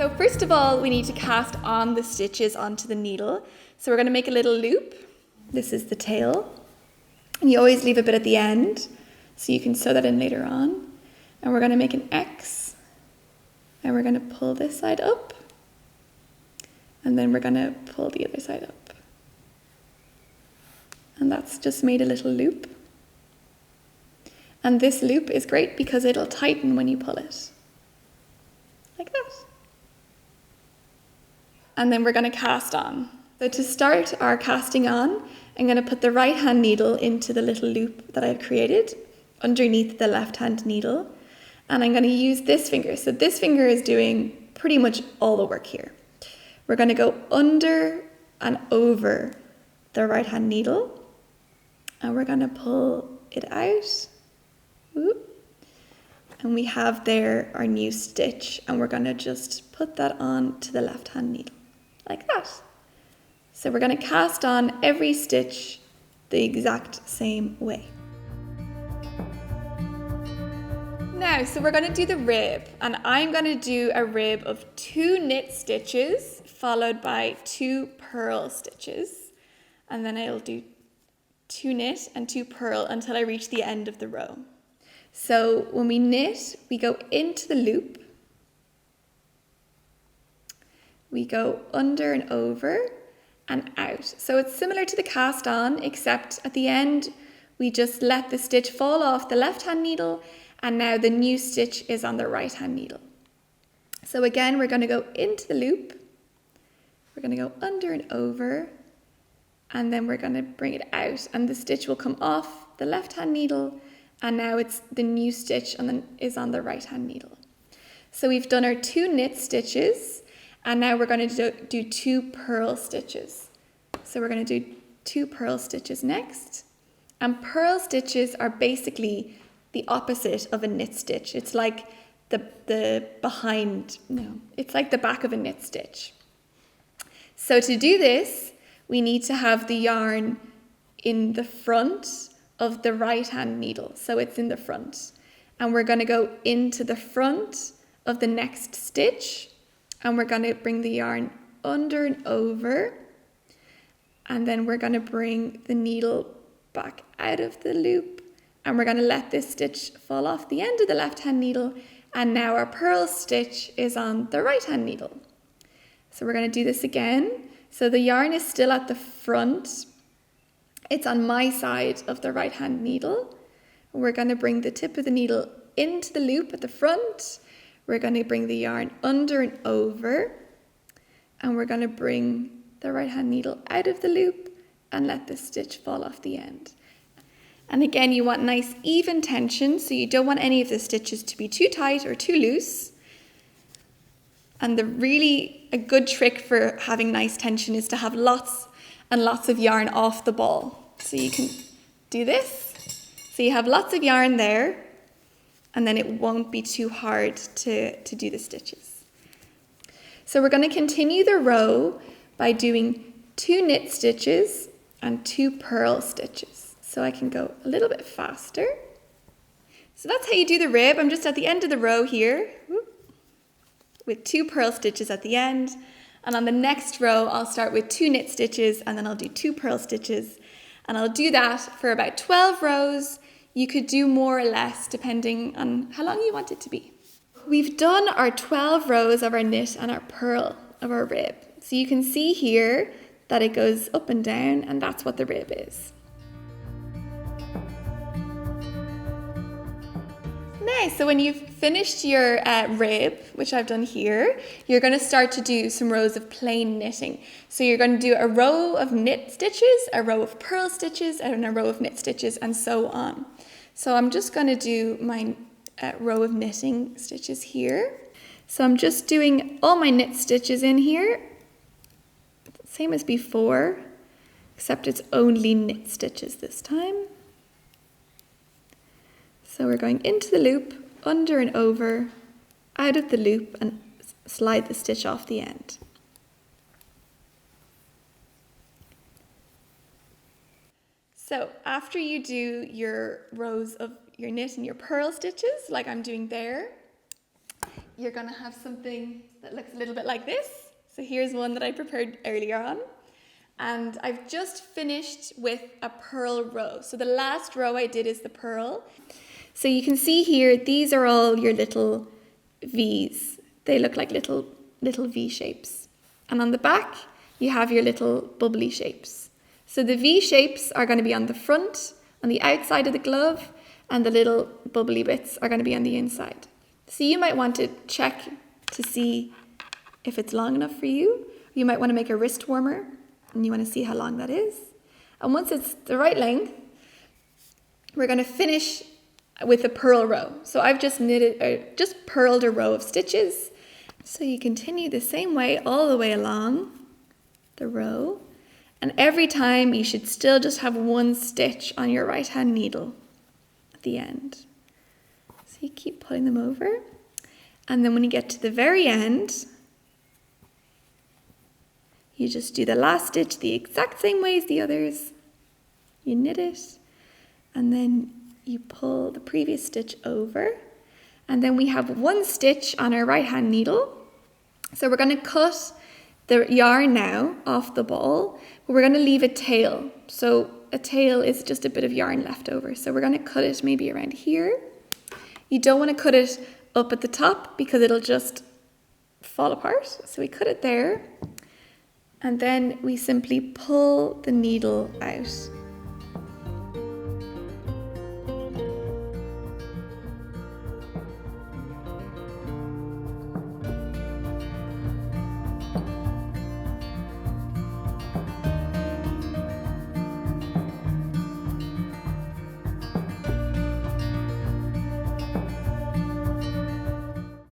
So first of all, we need to cast on the stitches onto the needle. So we're going to make a little loop. This is the tail. And you always leave a bit at the end, so you can sew that in later on. And we're going to make an X. And we're going to pull this side up. And then we're going to pull the other side up. And that's just made a little loop. And this loop is great because it'll tighten when you pull it. Like that. And then we're going to cast on. So to start our casting on, I'm going to put the right hand needle into the little loop that I've created underneath the left hand needle. And I'm going to use this finger. So this finger is doing pretty much all the work here. We're going to go under and over the right hand needle. And we're going to pull it out. Whoop. And we have there our new stitch. And we're going to just put that on to the left hand needle. Like that. So we're going to cast on every stitch the exact same way. Now, so we're going to do the rib, and I'm going to do a rib of 2 knit stitches followed by 2 purl stitches, and then I'll do 2 knit and 2 purl until I reach the end of the row. So when we knit, we go into the loop, we go under and over and out. So it's similar to the cast on, except at the end we just let the stitch fall off the left hand needle, and now the new stitch is on the right hand needle. So again, we're going to go into the loop, we're going to go under and over, and then we're going to bring it out, and the stitch will come off the left hand needle, and now it's the new stitch and then is on the right hand needle. So we've done our 2 knit stitches, and now we're going to do 2 purl stitches. So we're going to do 2 purl stitches next. And purl stitches are basically the opposite of a knit stitch. It's like it's like the back of a knit stitch. So to do this, we need to have the yarn in the front of the right hand needle. So it's in the front. And we're going to go into the front of the next stitch. And we're going to bring the yarn under and over. And then we're going to bring the needle back out of the loop. And we're going to let this stitch fall off the end of the left hand needle. And now our purl stitch is on the right hand needle. So we're going to do this again. So the yarn is still at the front. It's on my side of the right hand needle. We're going to bring the tip of the needle into the loop at the front. We're going to bring the yarn under and over, and we're going to bring the right hand needle out of the loop and let the stitch fall off the end. And again, you want nice even tension, so you don't want any of the stitches to be too tight or too loose. And a good trick for having nice tension is to have lots and lots of yarn off the ball. So you can do this. So you have lots of yarn there, and then it won't be too hard to do the stitches. So we're going to continue the row by doing 2 knit stitches and 2 purl stitches. So I can go a little bit faster. So that's how you do the rib. I'm just at the end of the row here with 2 purl stitches at the end. And on the next row, I'll start with 2 knit stitches, and then I'll do 2 purl stitches. And I'll do that for about 12 rows. You could do more or less depending on how long you want it to be. We've done our 12 rows of our knit and our purl of our rib. So you can see here that it goes up and down, and that's what the rib is. Nice, so when you've finished your rib, which I've done here, you're going to start to do some rows of plain knitting. So you're going to do a row of knit stitches, a row of purl stitches, and a row of knit stitches, and so on. So I'm just going to do my row of knitting stitches here. So I'm just doing all my knit stitches in here, same as before, except it's only knit stitches this time. So we're going into the loop, under and over, out of the loop, and slide the stitch off the end. So after you do your rows of your knit and your purl stitches, like I'm doing there, you're going to have something that looks a little bit like this. So here's one that I prepared earlier on. And I've just finished with a purl row. So the last row I did is the purl. So you can see here, these are all your little V's. They look like little V shapes. And on the back, you have your little bubbly shapes. So the V shapes are going to be on the front, on the outside of the glove, and the little bubbly bits are going to be on the inside. So you might want to check to see if it's long enough for you. You might want to make a wrist warmer, and you want to see how long that is. And once it's the right length, we're going to finish with a purl row. So I've just purled a row of stitches. So you continue the same way all the way along the row. And every time you should still just have one stitch on your right hand needle at the end. So you keep pulling them over. And then when you get to the very end, you just do the last stitch the exact same way as the others. You knit it, and then you pull the previous stitch over. And then we have one stitch on our right hand needle. So we're going to cut the yarn now off the ball, but we're going to leave a tail. So a tail is just a bit of yarn left over. So we're going to cut it maybe around here. You don't want to cut it up at the top because it'll just fall apart. So we cut it there. And then we simply pull the needle out.